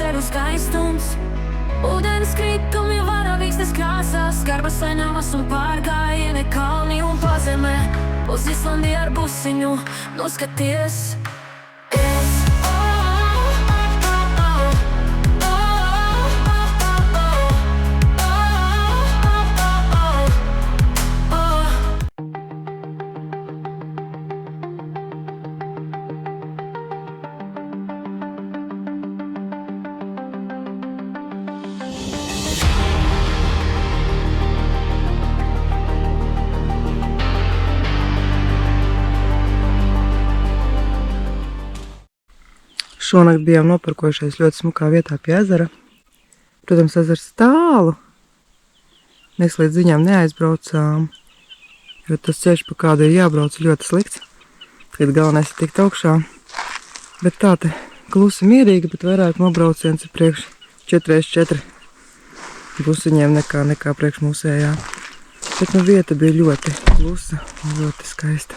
ceru skaistums. Ūdens kritumi varavīksnes krāsās, skarbas ainavas un pārgājieni kalni un pazemē. Uz Islandi ar busiņu noskaties. Šonakt bijām nopirkojušies ļoti smukā vietā pie ezera. Protams, ezers tālu. Mēs līdz viņām neaizbraucām, jo tas ceļš, pa kādu ir jābrauc, ļoti slikts. Kad galvenais ir tikt augšā. Bet tā te klusi mierīgi, bet vairāk nobrauciens ir priekš 4x4 busiņiem nekā priekš mūsējā. Bet nu vieta bija ļoti klusa un ļoti skaista.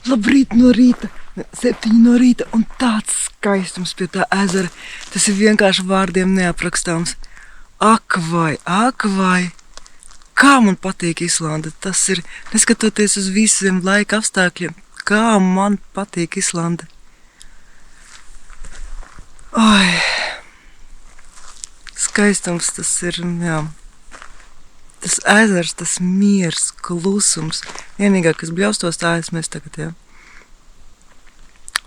Labrīt no rīta, 7 no rīta un tāds skaistums pie tā ezera. Tas ir vienkārši vārdiem neaprakstāms. Ak vai, kā man patīk Islanda. Tas ir, neskatoties uz visiem laika apstākļiem, kā man patīk Islanda. Oi, skaistums tas ir, jā. Tas ezers, tas miers, klusums. Vienīgā, kas bļaustos, tā esmu es tagad, jā.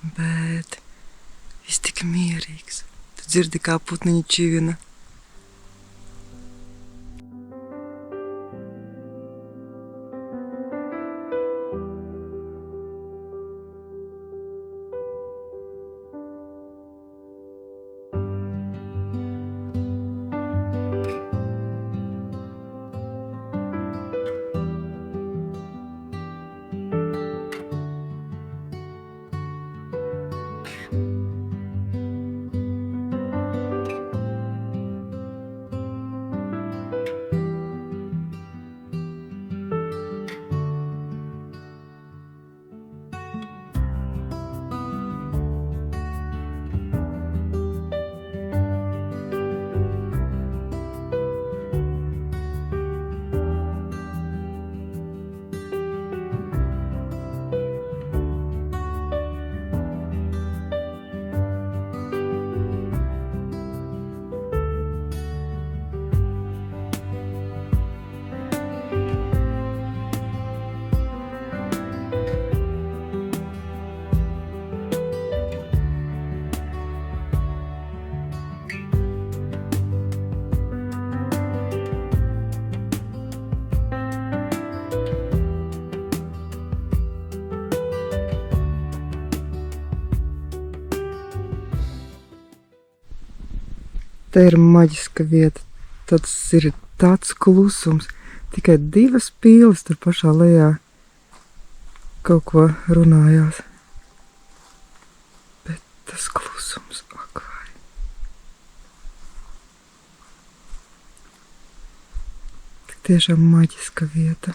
Bet viss tik mierīgs. Tu dzirdi, kā putniņi čivina. Te ir maģiska vieta. Tas ir tāds klusums. Tikai 2 pīles tur pašā lejā kaut ko runājās. Bet tas klusums, ak vai. Tiešām maģiska vieta.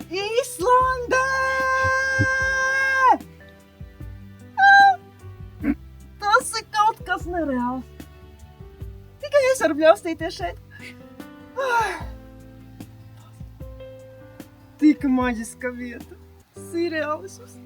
Īslandē! Tas ir kaut kas nereāls. Tikai es varu bļaustīties šeit. Tik maģiska vieta. Sirreālisms.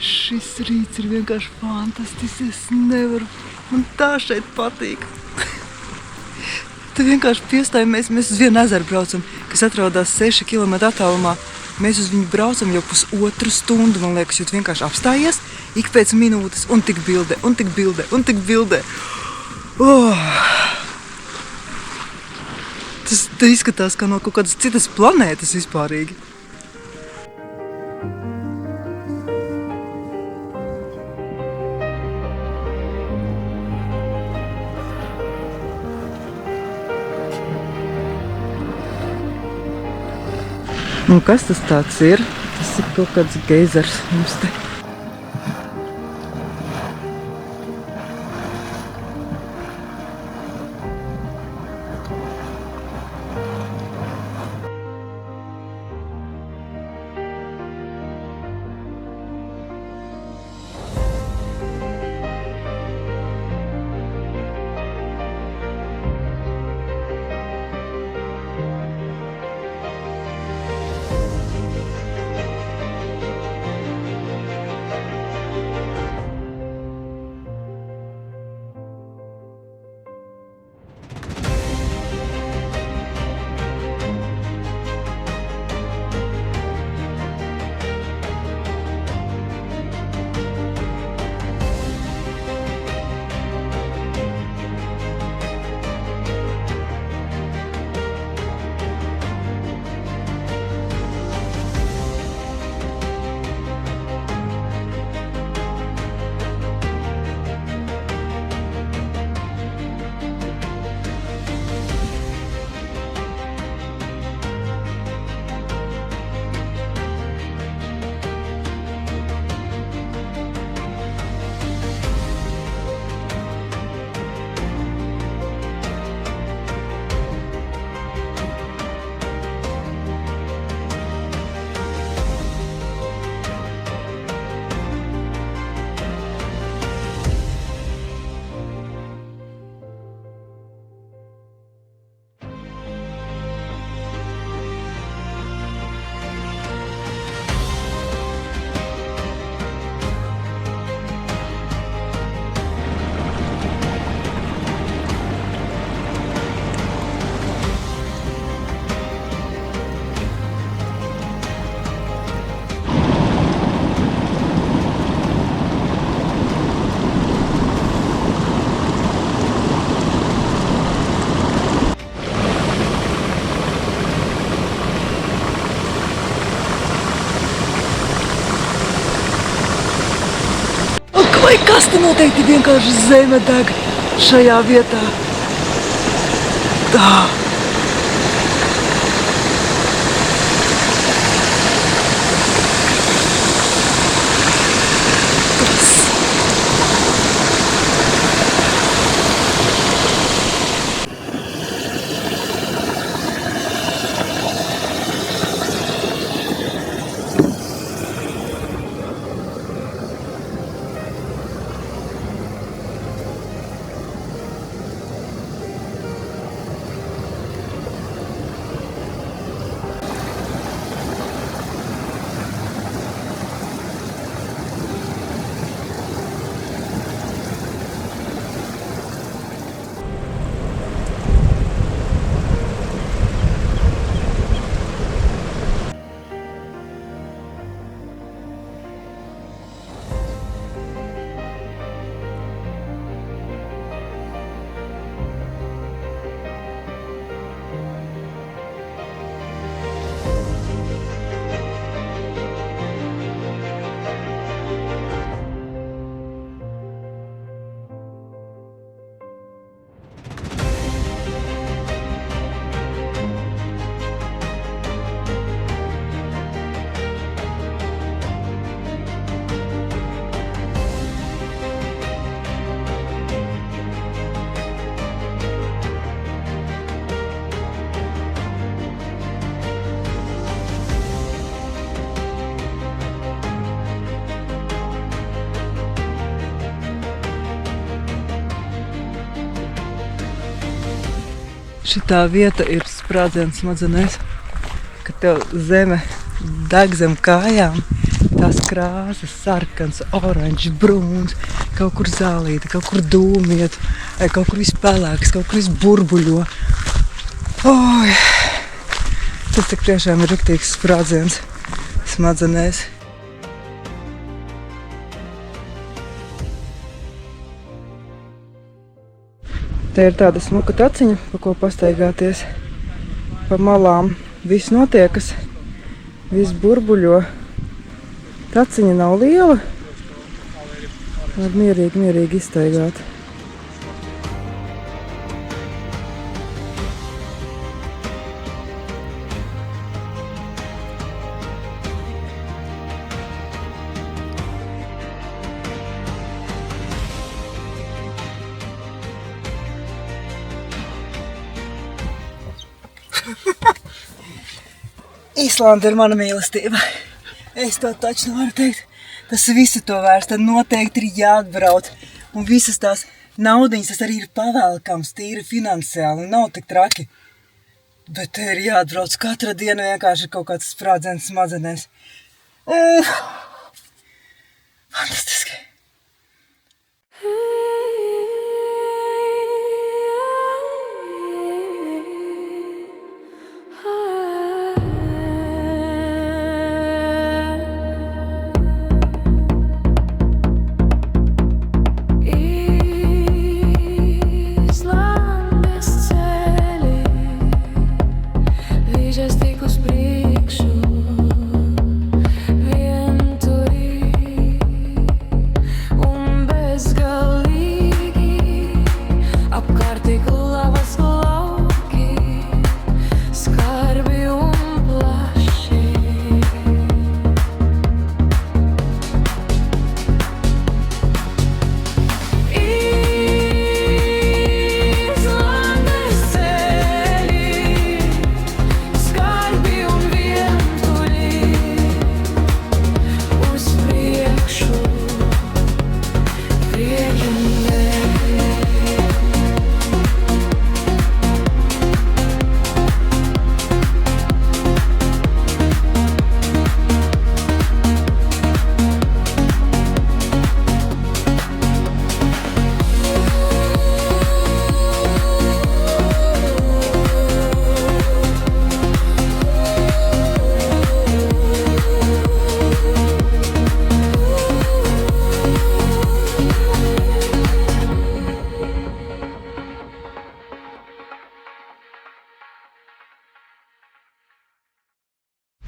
Šis rīts ir vienkārši fantastisks, es nevaru, man tā šeit patīk. Te vienkārši piestājamies, mēs uz vienu ezeru braucam, kas atrodas 6 km attālumā. Mēs uz viņu braucam jau pusotru stundu, man liekas, jo tu vienkārši apstājies ik pēc minūtes un tik bildē, un tik bildē, un tik bildē. Oh! Tas izskatās kā no kaut kādas citas planētas vispārīgi. Un kas tas tāds ir? Tas ir kaut kāds geizers mums te. Vai kas te noteikti vienkārši zeme deg šajā vietā? Tā. Šitā vieta ir sprādziens smadzenēs, kad tev zeme deg zem kājām. Tās krāsas sarkans, oranžs, brūns, kaut kur zālīta, kaut kur dūmiet, kaut kur viss pelēks, kaut kur viss burbuļo. Oi! Tas tik tiešām ir riktīgs sprādziens smadzenēs. Te ir tāda smuka taciņa, pa ko pastaigāties. Pa malām viss notiekas, viss burbuļo. Taciņa nav liela, var mierīgi izstaigāt. Īslanda ir mana mīlestība. Es to taču varu teikt. Tas visi to vairs, tad noteikti ir jāatbrauc. Un visas tās naudiņas, tas arī ir pavēlkams, tīri finansiāli, nav tik traki. Bet te ir jāatbrauc katra diena, vienkārši kaut kāds sprādziens smadzenēs. Fantastiski.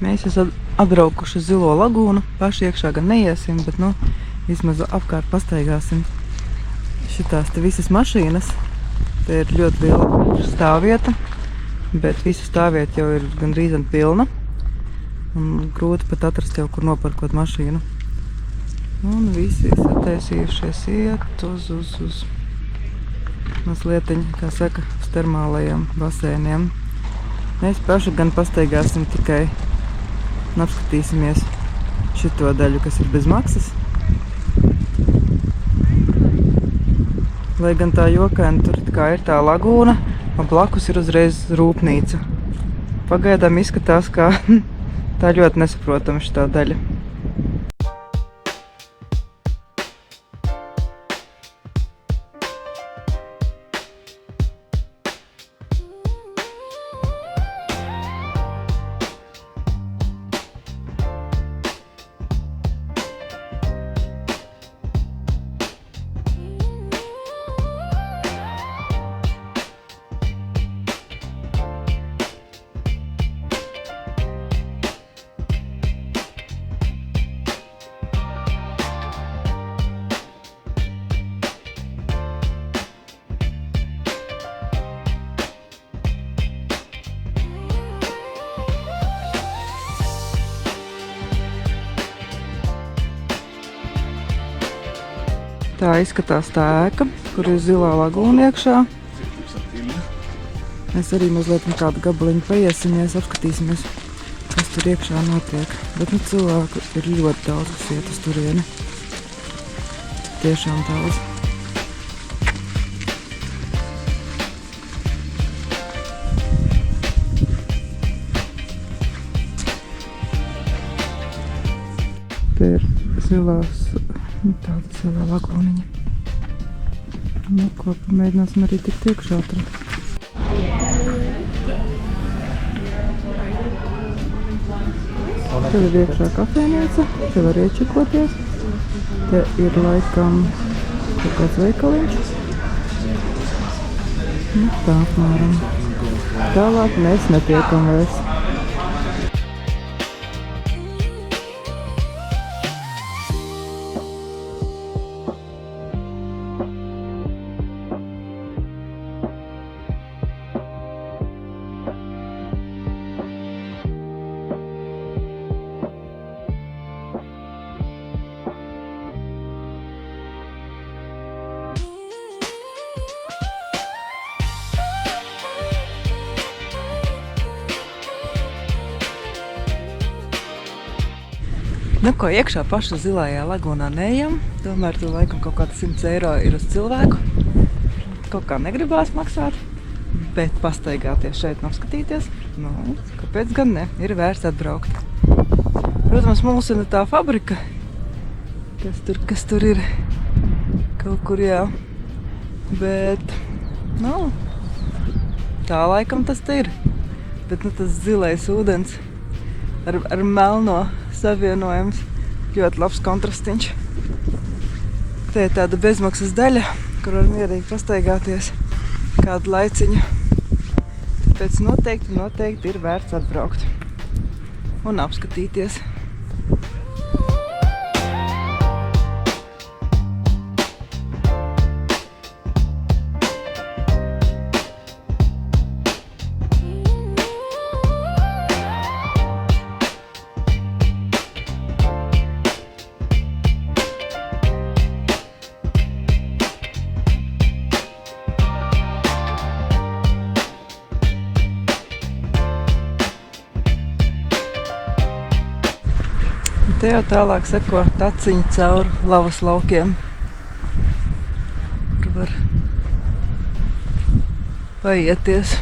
Mēs esam atbraukuši Zilo lagūnu, paši iekšā gan neiesim, bet vismaz apkārt pastaigāsim. Šitās te visas mašīnas. Te ir ļoti liela stāvvieta, bet visu stāvvieta jau ir gandrīz pilna. Un grūti pat atrast jau, kur noparkot mašīnu. Un visi sataisījušies iet uz mazlietiņ, kā saka, uz termālajiem basēniem. Mēs paši gan pastaigāsim tikai un apskatīsimies šito daļu, kas ir bez maksas. Lai gan tā jokaini, tur kā ir tā lagūna, un blakus ir uzreiz rūpnīca. Pagaidām izskatās, kā tā ļoti nesaprotama šitā daļa. Tā izskatās tā ēka, kur ir zilā lagūna iekšā. Mēs arī mazliet kādu gabaliņu paiesimies, apskatīsimies, kas tur iekšā notiek. Bet cilvēku ir ļoti daudz, kas iet uz turieni. Tiešām daudz. Te ir tāda zilā lagūniņa. Nu, ko pamēģināsim arī tikt iekšā tur. Te ir iekšā kafejnīca, te var iečakoties. Te ir laikam kaut kāds veikaliņš. Nu, tā apmēram. Tālāk mēs netiekam vairs. Nu, ko iekšā paša zilajā lagūnā neejam, tomēr tur laikam kaut kāda 100 eiro ir uz cilvēku. Kaut kā negribās maksāt, bet pastaigāties šeit un apskatīties, nu, kāpēc gan ne, ir vērts atbraukt. Protams, mulsina tā fabrika, kas tur ir kaut kur, jā, bet, nu, tā laikam tas te ir. Bet, nu, tas zilais ūdens ar melno savienojums, ļoti labs kontrastiņš. Te ir tāda bezmaksas daļa, kur var mierīgi pastaigāties kādu laiciņu. Tāpēc noteikti ir vērts atbraukt un apskatīties. Te jau tālāk seko taciņi cauri lavas laukiem, kur var paieties.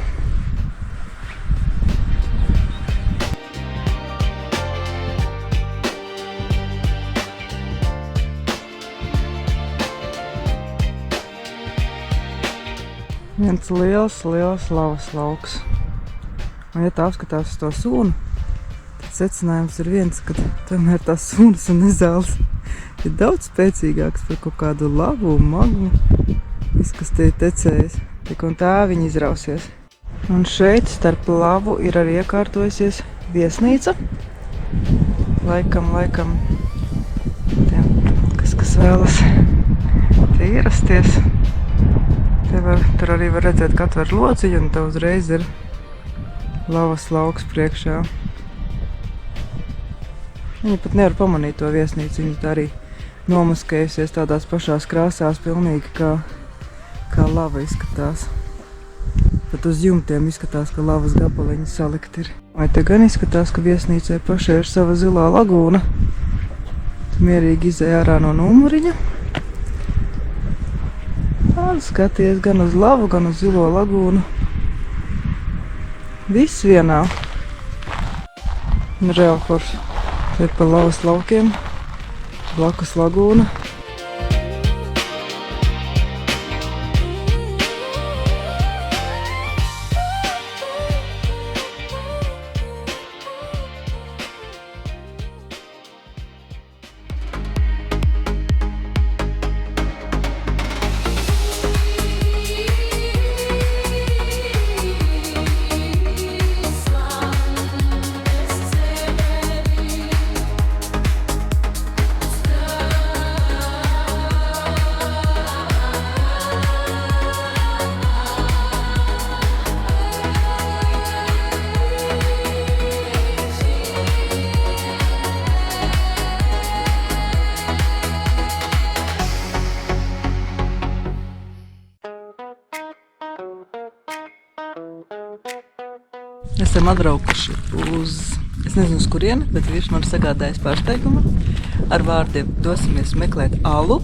Viens liels lavas lauks. Un ja tā apskatās uz to sūnu, secinājums ir viens, ka tomēr tās sunas un ezāls ir daudz spēcīgāks par kaut kādu labu, magu, viss, kas te ir tecējis. Tik un tā viņi izrausies. Un šeit starp lavu ir arī iekārtojusies viesnīca. Laikam, tiem, kas kas vēlas te ierasties. Tur arī var redzēt, ka atver lociņu un te uzreiz ir lavas lauks priekšā. Viņa pat nevar pamanīt to viesnīcu, viņa tā arī nomaskējusies tādās pašās krāsās pilnīgi kā lava izskatās. Pat uz jumtiem izskatās, ka lavas gabaliņi salikt ir. Vai te gan izskatās, ka viesnīcai pašai ir sava zilā lagūna. Mierīgi izēj ārā no numuriņa. Skaties gan uz lavu, gan uz zilo lagūnu. Viss vienā. Reāli forši. Te ir pa lavas laukiem. Blakus lagūna. Esam atbraukuši uz, es nezinu uz kurieni, bet viņš man sagādājis pārsteigumu ar vārdiem dosimies meklēt alu,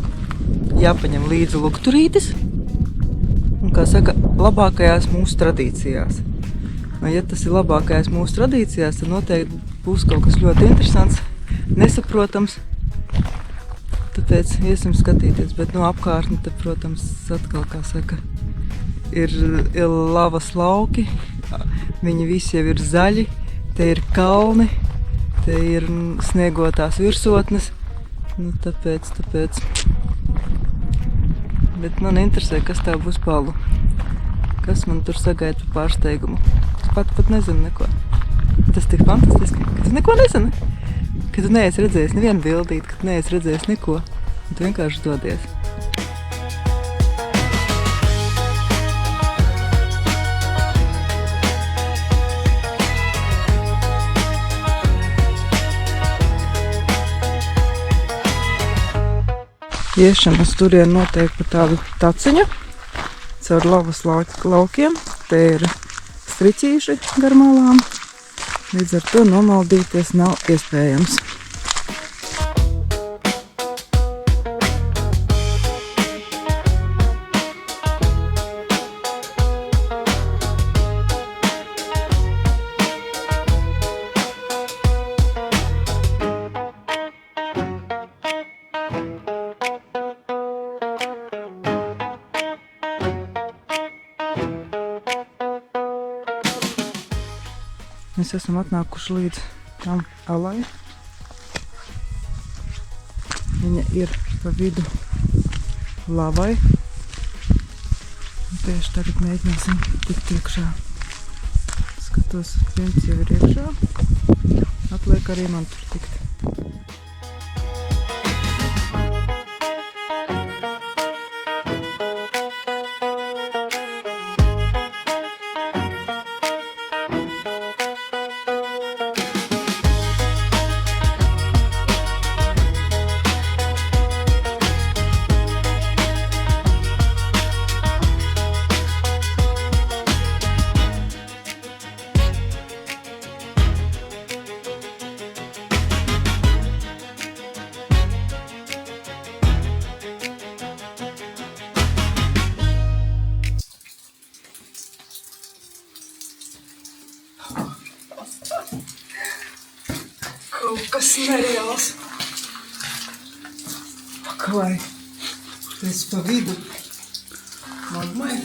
jāpaņem līdzi lukturītis un, kā saka, labākajās mūsu tradīcijās. Un, ja tas ir labākajās mūsu tradīcijās, tad noteikti būs kaut kas ļoti interesants, nesaprotams, tāpēc iesim skatīties, bet no apkārtni, tad, protams, atkal, kā saka, ir lavas lauki. Viņi visi jau ir zaļi, te ir kalni, te ir sniegotās virsotnes, nu tāpēc. Bet man interesē, kas tā būs palu, kas man tur sagaida par pārsteigumu. Es pat nezinu neko. Tas tik fantastiski, ka tu neko nezini, ka tu neesi redzējis nevienu bildīt, ka tu neesi redzējis neko, un tu vienkārši dodies. Iešana uz turieni notiek pa tādu taciņu caur lavas laukiem. Te ir striķīši gar malām. Līdz ar to nomaldīties nav iespējams. Mēs esam atnākuši līdz tam alai. Viņa ir pa vidu lavai. Un tieši tagad mēģināsim tikt iekšā. Skatos, viens jau ir iekšā. Atliek arī man tur tikt. Kaut kas nereāls. Klai, tas pa vidu. Lagmai.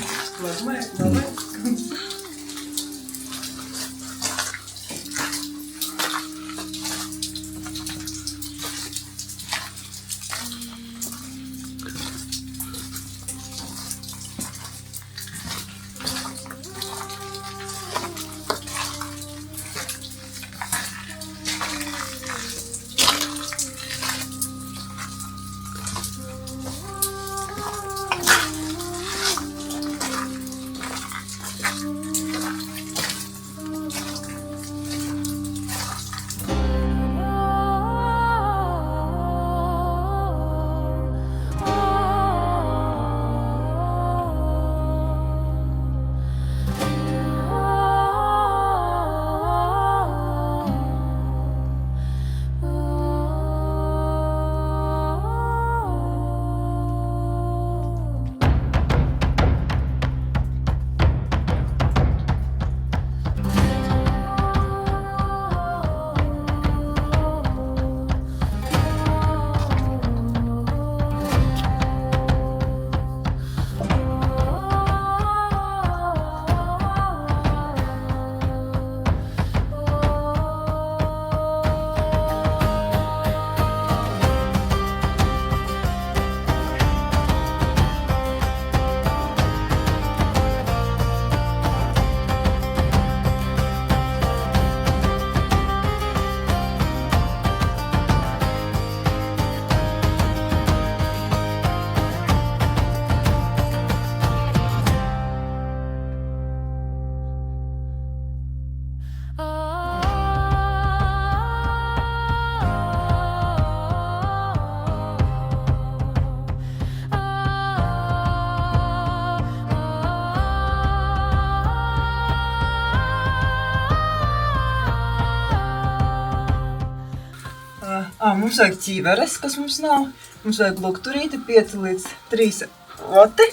Mums vajag ķīveres, kas mums nav. Mums vajag lukturīti 5 līdz 3 vati.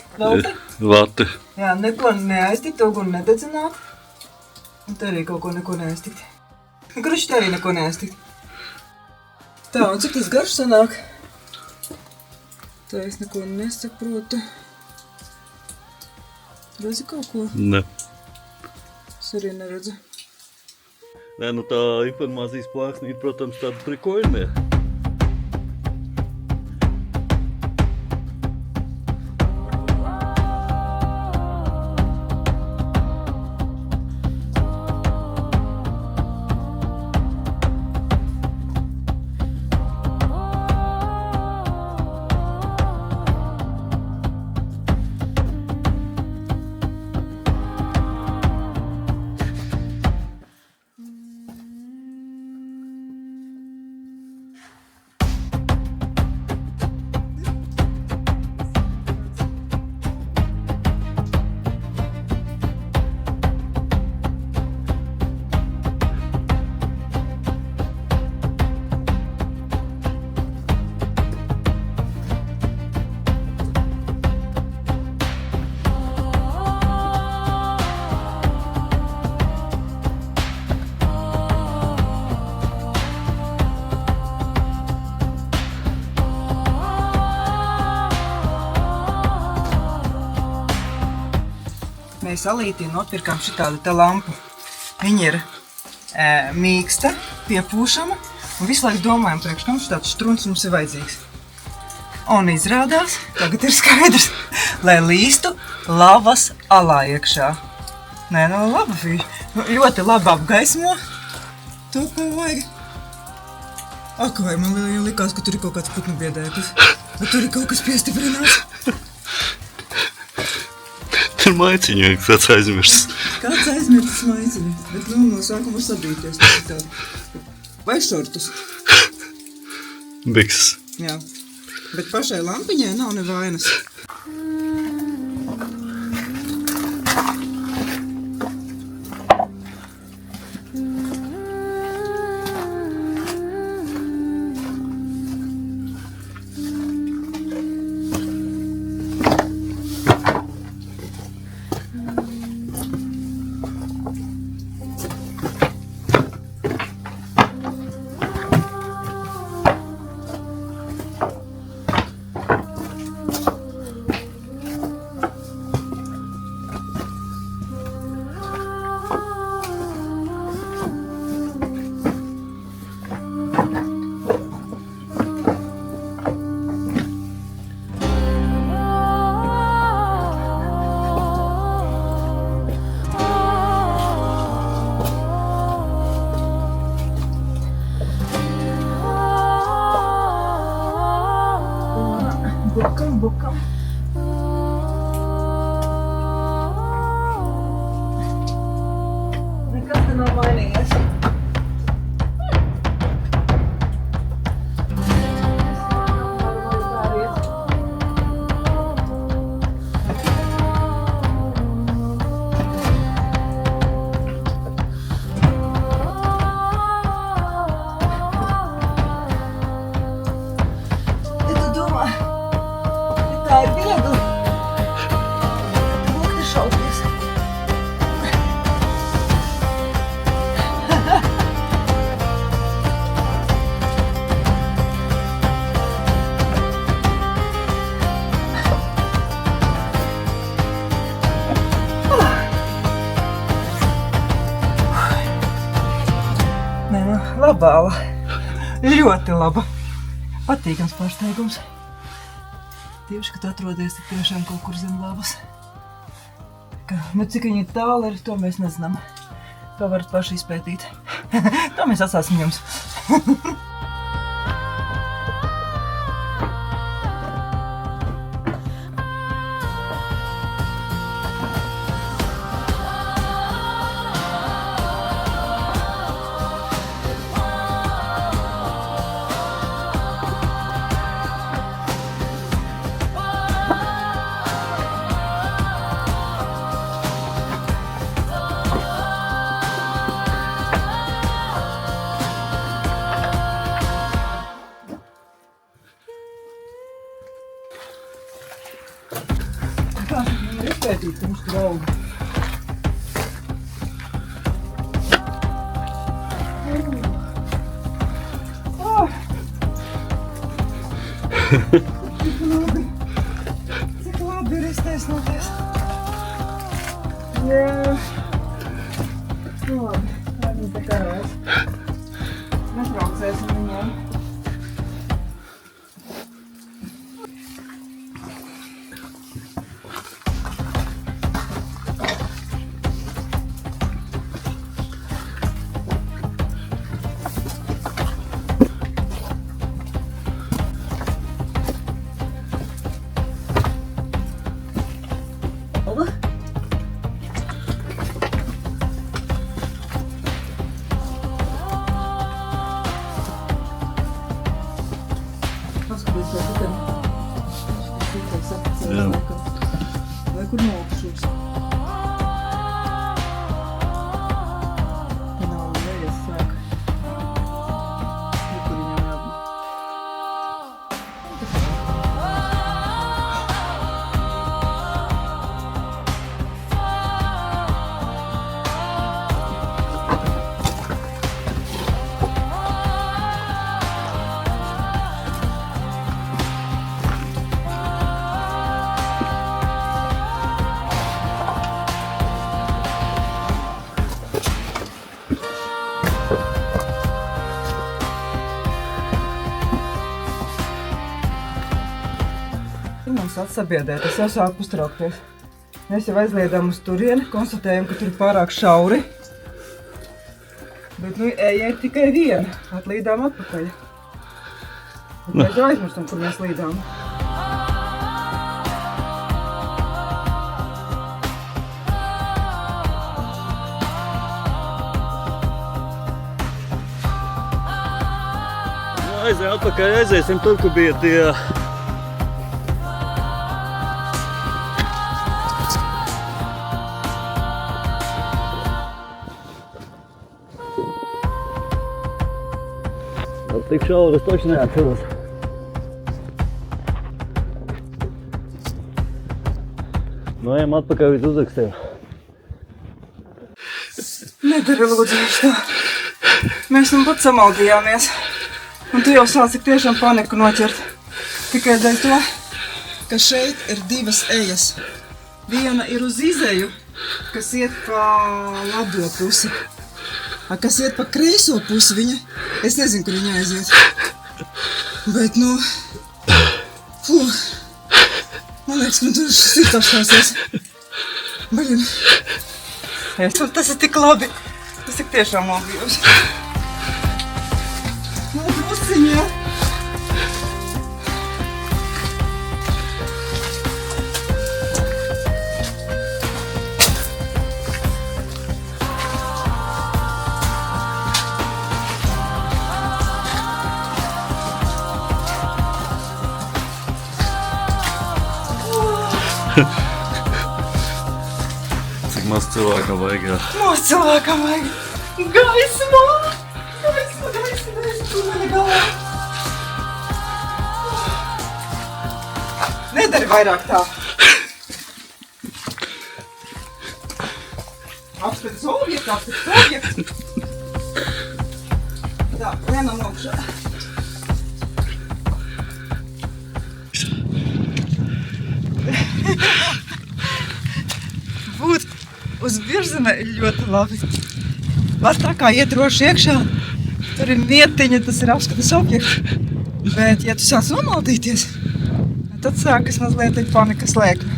Vati. Jā, neko neaiztikt, uguni nededzināt. Un te arī kaut ko neko neaiztikt. Gruši te arī neko neaiztikt. Tā, un cik tas garš sanāk? Tā es neko nesaprotu. Redzi kaut ko? Ne. Es arī neredzu. Nē, nu tā informācijas plāksnīt, protams, tāda prikoļnie. Mēs Alītī nopirkām šitādu te lampu. Viņa ir mīksta, piepūšama un visu laiku domājam, priekš kam šitāds štruns mums ir vajadzīgs. Un izrādās, tagad ir skaidrs, lai līstu lavas alā iekšā. Nē, nu laba fīša. Ļoti labi apgaismo. To, ko vajag. Ak, vai man likās, ka tur ir kaut kāds putnu biedēklis. Vai tur ir kaut kas piestiprināts? Tur maiciņu kāds aizmirsts. Kāds aizmirsts maiciņu, bet no sākuma var sadrīties. Vai šortus? Bikses. Jā, bet pašai lampiņai nav nevainas. Bukam. Nekas te nav mainījies. Tā ir viegli. Lūk, šauties. Nē, nu, labāla. Ļoti laba. Patīkams pārsteigums. Tieši, kad atrodies tik tiešām kaut kur zem lavas. Nu, cik viņi tālu ir, to mēs nezinām. To varat paši izpētīt. To mēs atstāsim jums. Kā man ir izpētīt, ka viņš tur auga? Cik labi ir iztaisnoties. Jā. Labi, tā viņi tā kā vairs. Netraucēsim viņiem. Paskaties, vai tu te Jā. vai kur nokšūs? Te nav vējas sāk. Nekur viņam jābūt. Tu mums atsabiedē, tas jau sāk uztraukties. Mēs jau aizliedām uz turieni, konstatējam, ka tur ir pārāk šauri. Bet nu ejai ir tikai viena, atlīdām atpakaļ. Mēs jau aizmirstam, kur mēs līdām. Aizējām atpakaļ, aiziesim tur, kur bija tie... Tik šauri es toši neatceros. Nu, ejam atpakaļ līdz uzrakstiem. Nedari lūdzu viņš tā. Mēs nu pat samaldījāmies. Un tu jau sāc tik tiešām paniku noķert. Tikai dēļ to, ka šeit ir divas ejas. Viena ir uz izeju, kas iet pa labo pusi. A, kas iet pa kreiso pusi viņa, es nezinu, kur viņa aiziet. Bet, nu, man liekas, man tur sirds apšķāsies. Baļin. Tas ir tik labi. Tas tik tiešām labi jūs. Nu, drusiņā. Cik maz cilvēkam vajag, jā. Mūsu cilvēkam vajag gaismu! Gaismu, tur mana galā! Nedari vairāk tā! Apskats objektu! Tā, vienam augšā. Būt uz virzemē ir ļoti labi. Var tā kā iet droši iekšā, tur ir vietiņa, tas ir apskatas objekts. Bet, ja tu sāc nomaldīties, tad sākas mazliet panika slēkme.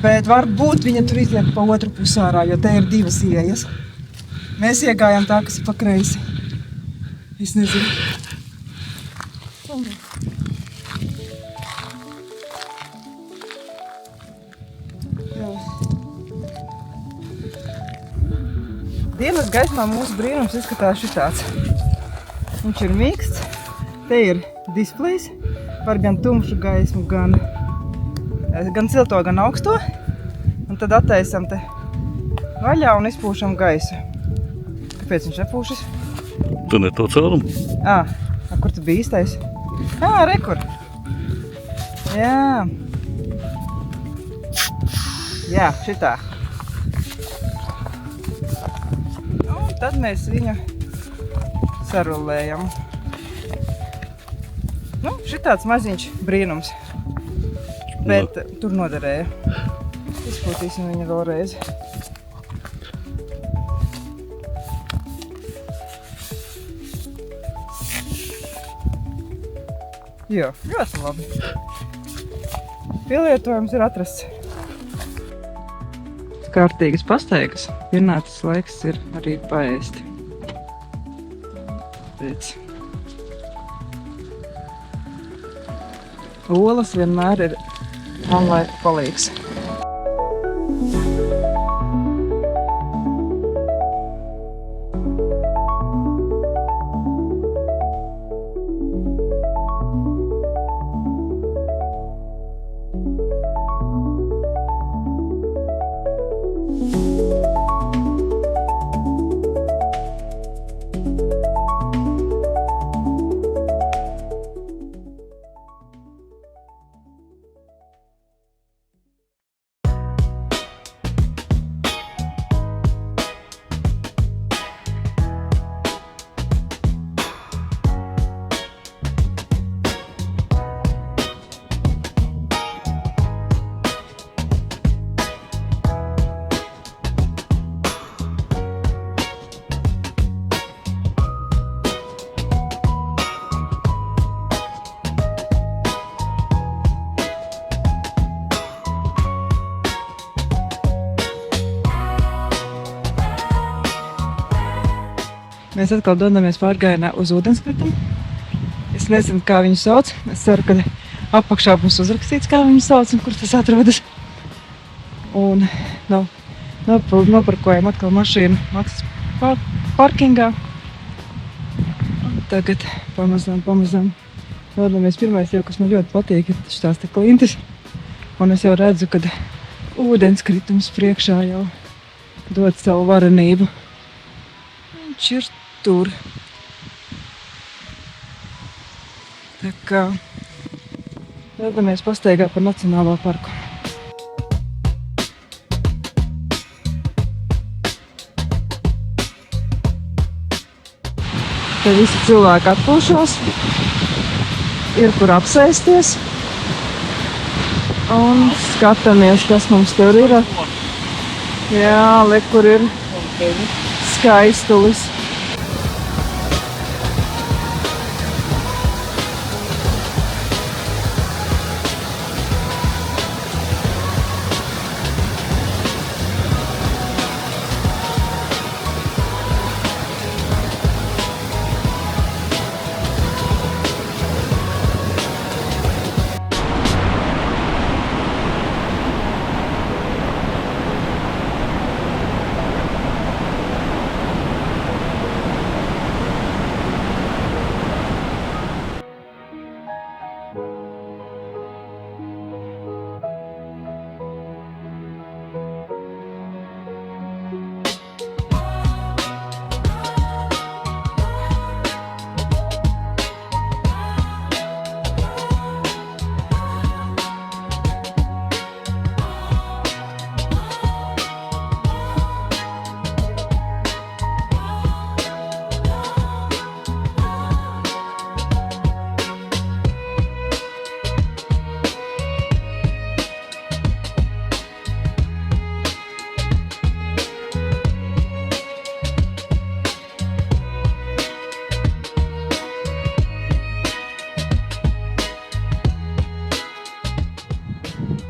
Bet varbūt viņa tur iziet pa otru pusi ārā, jo te ir divas ieejas. Mēs iegājām tā, kas ir pa kreisi. Es nezinu. Dienas gaismā mūsu brīnums izskatās šitāds. Viņš ir mīksts, te ir displejs par gan tumšu gaismu, gan silto, gan augsto. Un tad attaisam te vaļā un izpūšam gaisu. Kāpēc viņš nepūšas? Tu ne to caurumu? Kur tu biji īstais? Re kur. Jā. Jā, šitā. Un tad mēs viņu sarulējam. Nu, šitāds maziņš brīnums. Bet tur noderēja. Izpūtīsim viņu vēlreiz. Jā, ļoti labi. Pielietojums ir atrasts. Kārtīgas pastaigas. Pienācis laiks ir arī paēst. Pēc. Olas vienmēr ir man laika palīgs. Mēs atkal dodamies pārgājienā uz ūdenskritumu. Es nezinu, kā viņu sauc. Es ceru, ka apakšā būs uzrakstīts, kā viņu sauc un kur tas atrodas. Un noparkojam atkal mašīnu maksas parkingā. Un tagad pamazām dodamies. Pirmais jau, kas man ļoti patīk, ir tās te klintis. Un es jau redzu, ka ūdenskritums priekšā jau dod savu varenību. Viņš ir tur. Tā kā dodamies pastaigā par Nacionālo parku. Te visi cilvēki atpūšās, ir kur apsēsties un skatāmies, kas mums tur ir. Jā, kur ir skaistulis.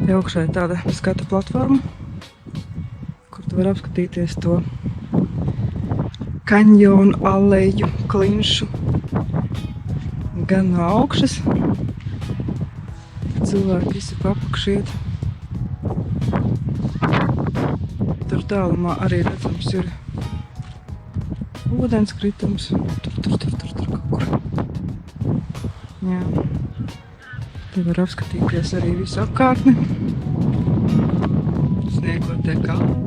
Te augšā ir tāda skatu platforma, kur tu vari apskatīties to kanjonu, aleju, klinšu gan no augšas. Cilvēki visi papakšiet. Tur tālumā arī redzams ir ūdenskritums. Tur kaut kur. Jā. Te var apskatīties arī visu apkārtni. Sniegotie kalni.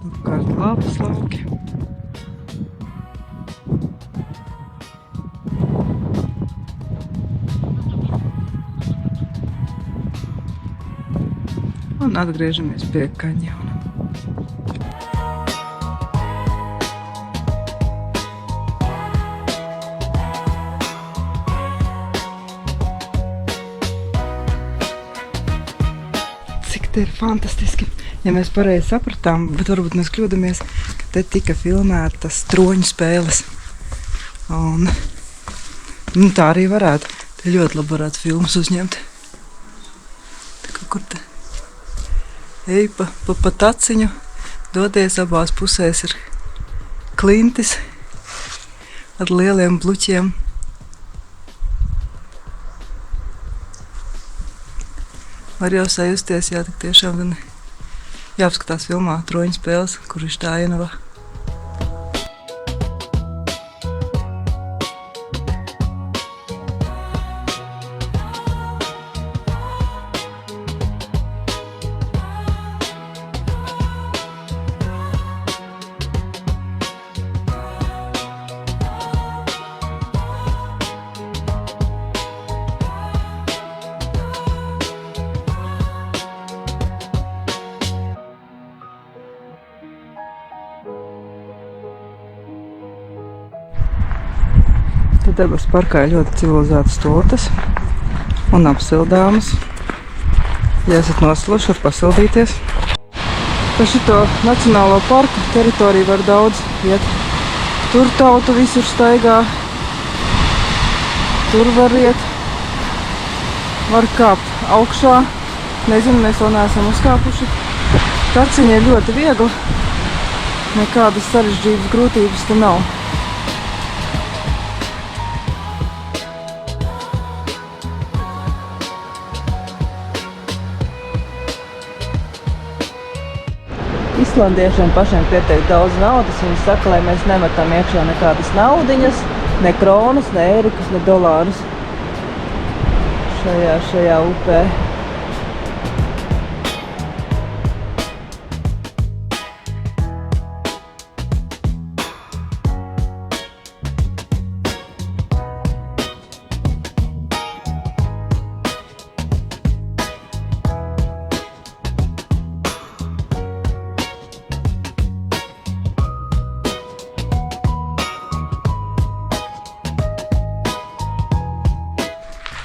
Apkārt lāpas lauki. Un atgriežamies pie kaņona. Cik te ir fantastiski. Ja mēs pareizi sapratām, bet varbūt mēs kļūdamies, ka te tika filmētas troņu spēles. Un tā arī varētu. Te ļoti labi varētu filmas uzņemt. Te kaut kur te ej pa taciņu, dodies abās pusēs ir klintis ar lieliem bluķiem. Var jau sajusties, jā, tik tiešām gan jāapskatās filmā Troņu spēles, kur ir tā Ainava. Debes parkā ir ļoti civilizētas totas un apsildāmas. Ja esat nosluši, var pasildīties. Pa šito nacionālo parku teritoriju var daudz iet. Tur tautu visur staigā. Tur var iet. Var kāpt augšā. Nezinu, mēs vēl neesam uzkāpuši. Taciņa ir ļoti viegla. Nekādas sarežģības, grūtības te nav. Islandiešiem pašiem pietiek daudz naudas. Viņi saka, lai mēs nemetam iekšā nekādas naudiņas, ne kronas, ne eirikus, ne dolārus šajā upē.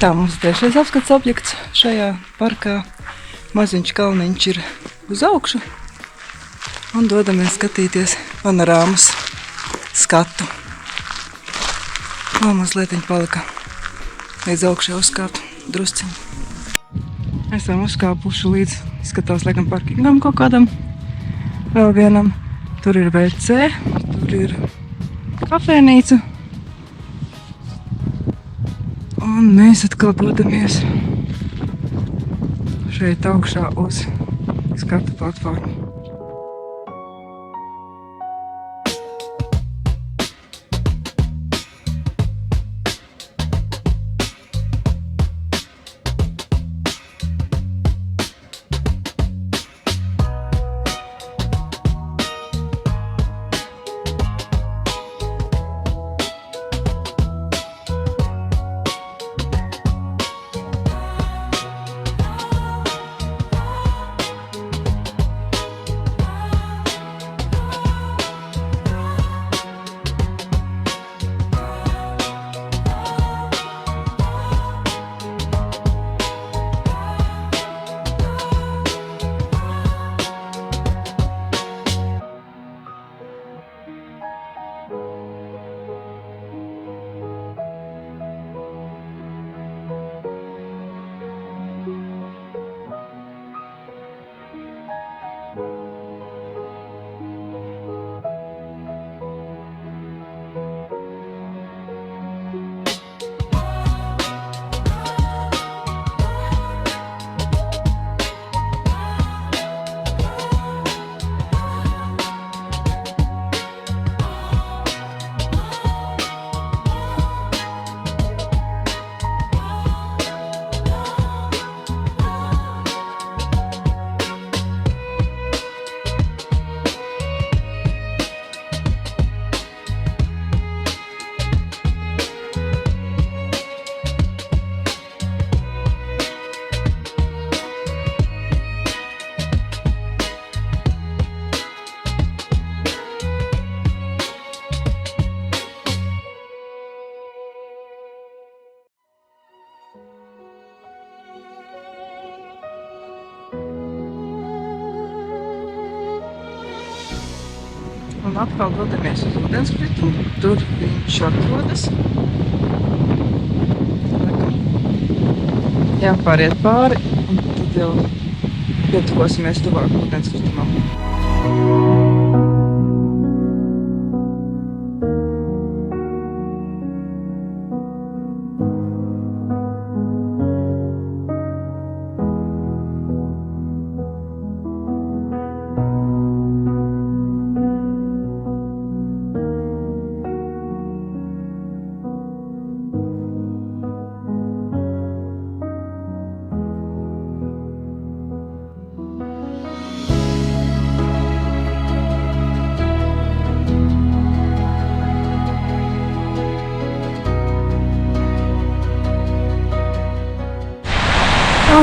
Tā mums trešais apskats objekts šajā parkā. Maziņš kalniņš ir uz augšu un dodamies skatīties panorāmas skatu. Vēl mazlietiņ palika līdz augšā uzkāpt drusciņu. Esam uzkāpuši līdz, izskatās laikam parkingam kaut kādam, vēl vienam. Tur ir WC, tur ir kafēnīca. Un mēs atkal dodamies šeit augšā uz skatu platformu. Un atkal dodamies uz ūdenskritumu. Tur viņš atrodas. Jāpāriet pāri, un tad jau pietuvosimies tuvāk ūdenskritumam.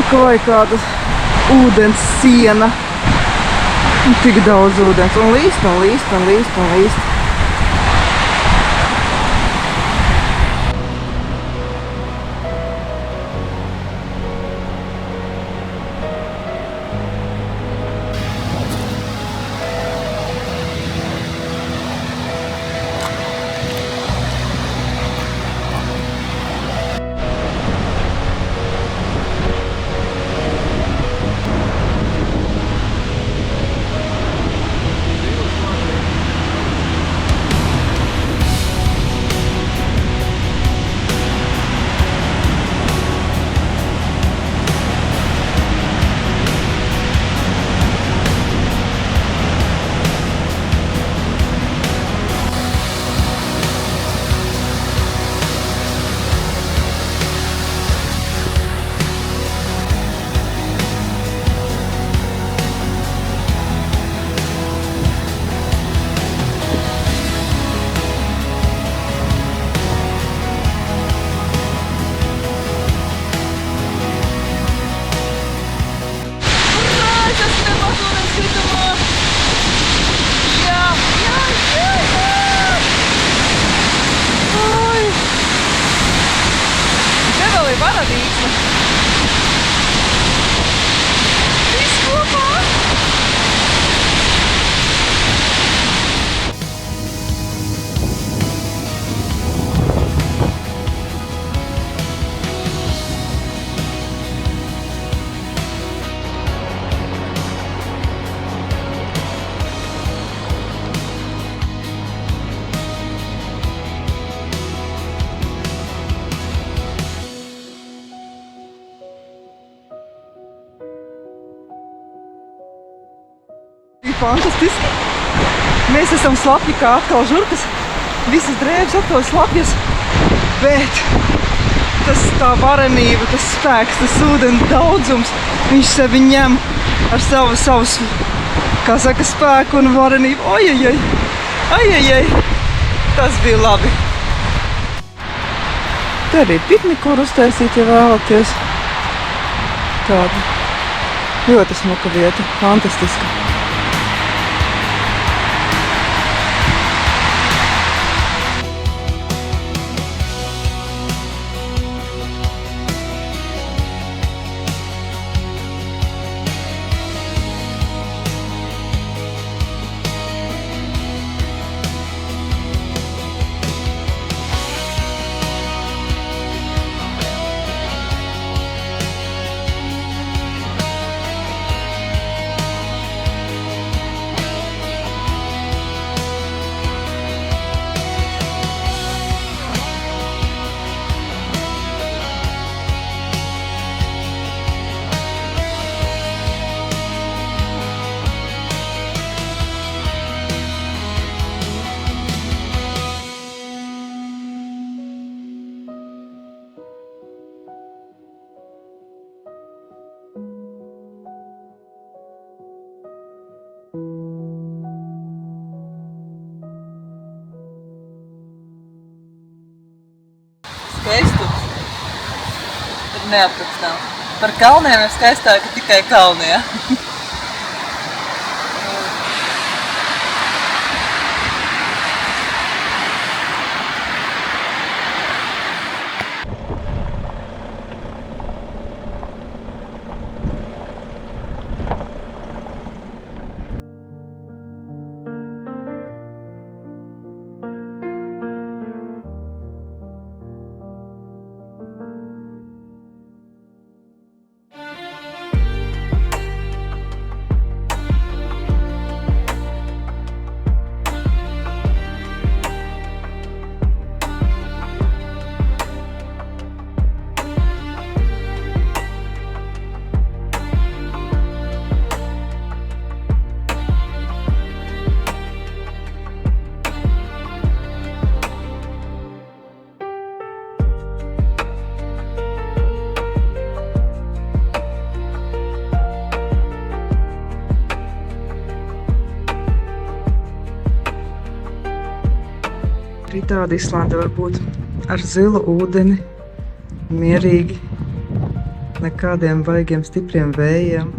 Vai kāda ūdens siena. Un tik daudz ūdens. Un līst, un līst, un līst, un līst. Fantastiski! Mēs esam slapji kā atkal žurkas. Visas drēbes atkal slapjas. Bet tas tā varenība, tas spēks, tas ūdens daudzums, viņš sevi ņem ar savus, kā saka, spēku un varenību. Ojejej! Ojejej! Tas bija labi. Te arī pikniku var uztaisīt, ja vēlaties. Tāda ļoti smuka vieta, fantastiska. Skaistums ir neaprakstāms. Par kalniem ir skaistāk tikai kalnie. tāda Islanda var būt ar zilu ūdeni, mierīgi, nekādiem baigiem stipriem vējiem.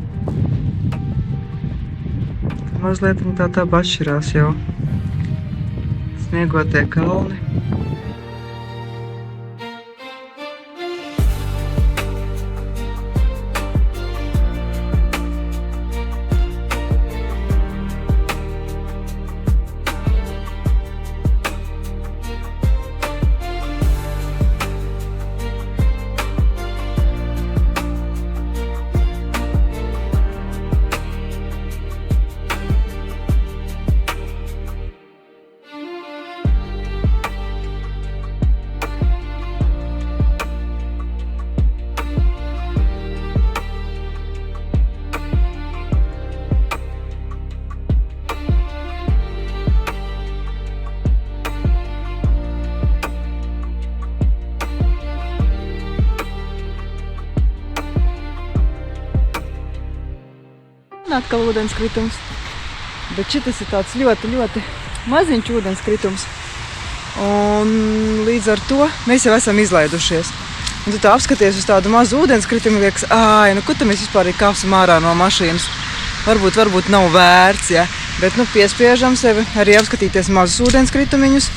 Mazliet tā atšķirās jau sniegotie kalni. Atkal ūdenskritums, bet šitas ir tāds ļoti, ļoti maziņš ūdenskritums. Un līdz ar to mēs jau esam izlaidušies. Un tu tā apskaties uz tādu mazu ūdenskritumu, liekas, nu kur tad mēs vispār kāpsim ārā no mašīnas? Varbūt nav vērts, ja? Bet piespiežam sevi arī apskatīties mazus ūdenskritumiņus,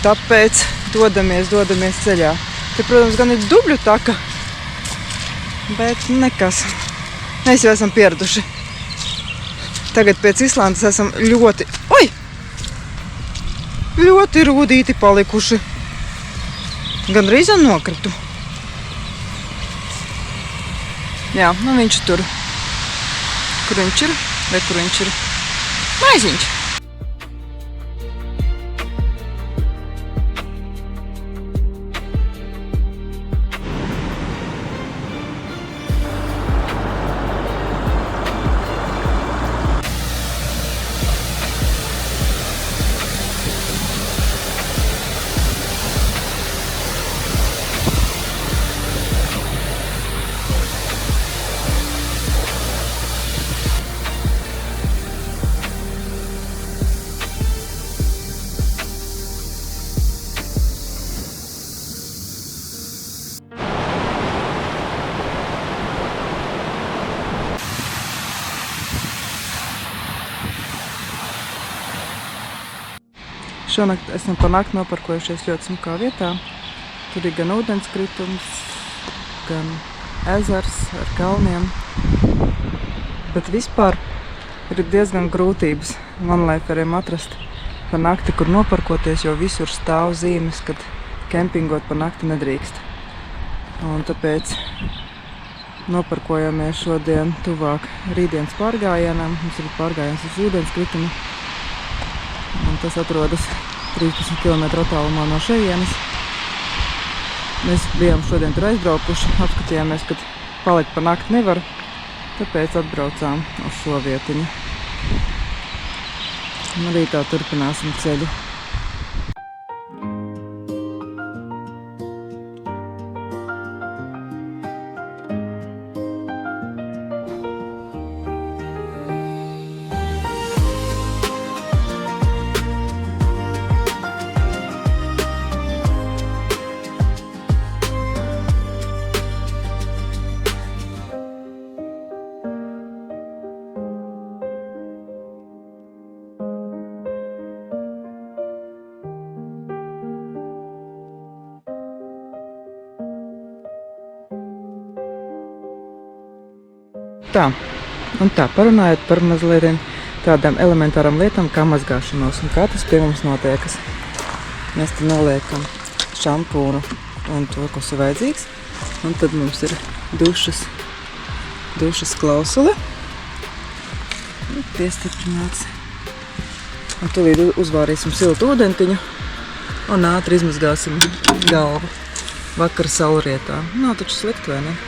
tāpēc dodamies ceļā. Te, protams, gan ir dubļu taka, bet nekas. Mēs jau esam pieraduši. Tagad pēc Islandes esam ļoti rūdīti palikuši. Gan reiz nokritu. Jā, viņš tur. Kur viņš ir? Vai kur viņš ir? Maiziņš. Šonakt esam pa nakti noparkojušies ļoti smukā vietā. Tur ir gan ūdenskritums, gan ezers ar kalniem. Bet vispār ir diezgan grūtības vanlaiferiem atrast pa nakti, kur noparkoties, jo visur stāv zīmes, kad kempingot pa nakti nedrīkst. Un tāpēc noparkojamies šodien tuvāk rītdienas pārgājienam. Mums ir pārgājiens uz ūdenskritumu. Un tas atrodas 13 km attālumā no šejienes. Mēs bijām šodien tur aizbraukuši, apskatījāmies, ka palikt pa nakti nevar, tāpēc atbraucām uz šo vietiņu. Un arī tā turpināsim ceļu. Tā, un tā, parunājot par mazliet tādām elementāram lietām kā mazgāšanos un kā tas pie mums notiekas. Mēs te noliekam šampūnu un to, kas ir vajadzīgs, un tad mums ir dušas klausule, piestiprināts. Un tūlīt uzvārīsim siltu ūdentiņu un ātri izmazgāsim galvu vakara saulrietā. Nav taču slikti, vai ne?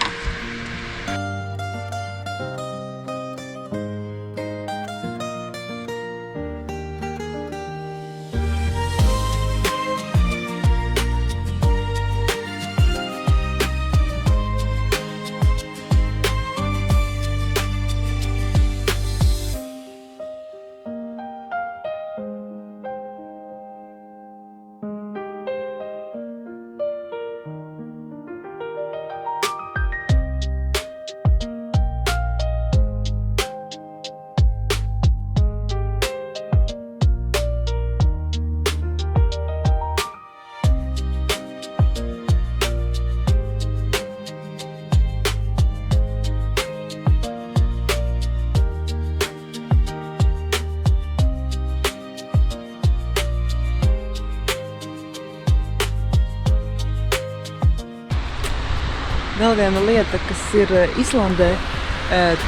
vēl viena lieta, kas ir Islandē.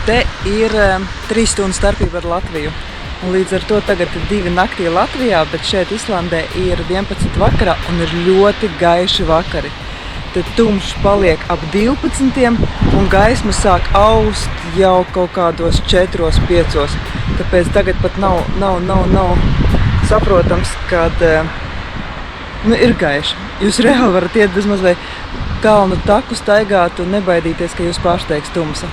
Te ir 3 stundu starpība ar Latviju. Un līdz ar to tagad ir 2 naktī Latvijā, bet šeit Islandē ir 11 vakarā un ir ļoti gaiši vakari. Tad tumšs paliek ap 12 un gaisma sāk aust jau kaut kādos 4-5. Tāpēc tagad pat nav saprotams, kad ir gaiši. Jūs reāli varat iet bezmaz vai kalnu taku staigāt un nebaidīties, ka jūs pārsteigs tumsa.